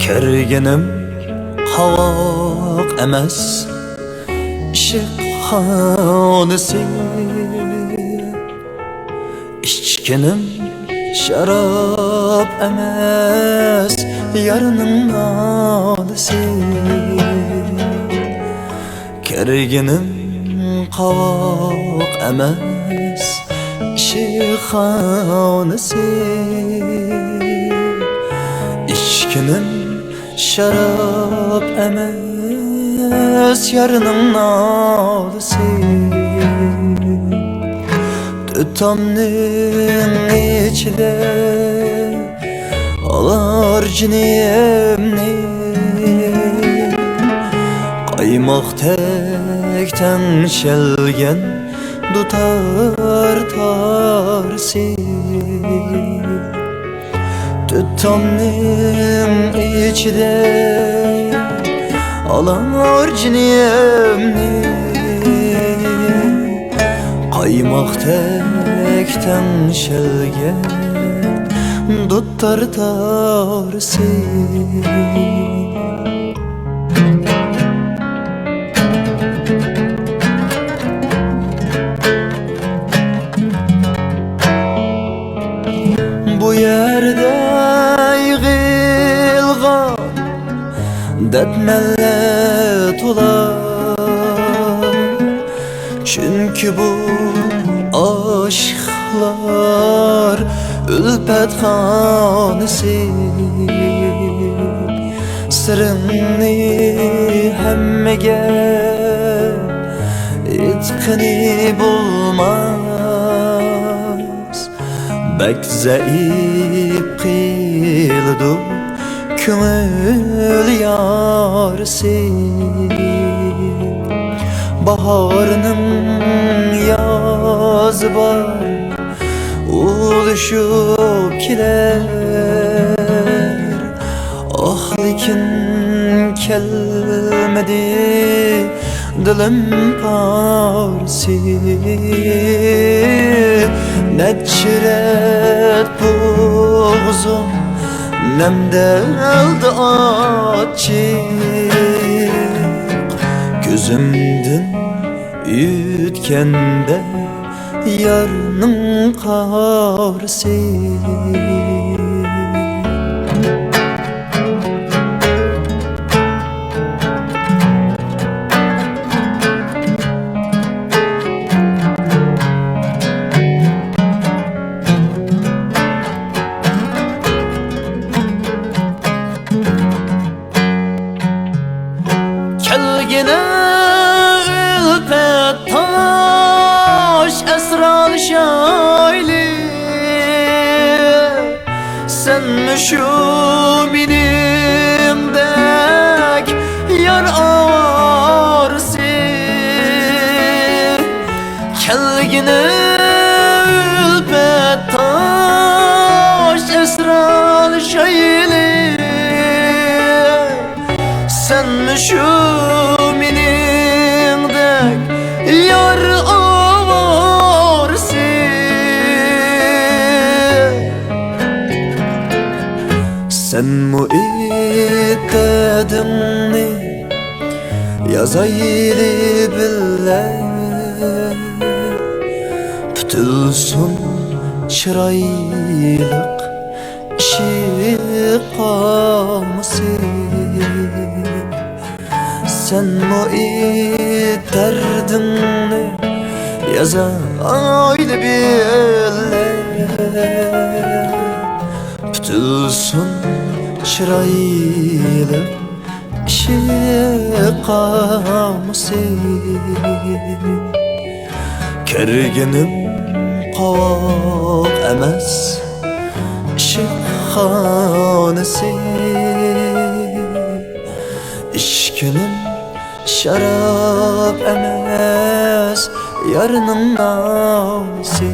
Kerginim qavoq emas, ishq xonasi. İçkinim şarap emas, yarının nolisi. Kerginim qavoq emas, ishq xonasi. İçkinim şarap emas, yarının nolisi. Tutamning ichida olar jinimni, qaymoqdek tengshelgan dutar tarsi. Tutamning ichida olar jinimni, qaymoqdek tengshelgan dutar tarsi. Bu yerde yığılgan dertmeler tolar, çünkü bu aşklar ülpet hanesi. Sırrını hemmege etqini bulmaz, bek zayıf qildu ko'ngil yarisi. Baharının yaz var, uluşup kiler. Ah lekin kelmedi dilim parsi. Neçret boğazım nemdeldi açık, gözümdün yütkende yarının qarsi. Kelgine ülpet taş esrar şayli, sen mi şu benimdek yar ağrısı. Kelgine ülpet taş esrar şayli, sen mi şu benimdek yar ağrısı. Sen muiddedini yazaylı biller, tutulsun çıraylık işik kalması. Sen muiddedini yazaylı biller, tutulsun çıraylı işik kalması. Kerginim qavoq emas, ishq xonasi. İçkinim şarap emas, yarının nolisi.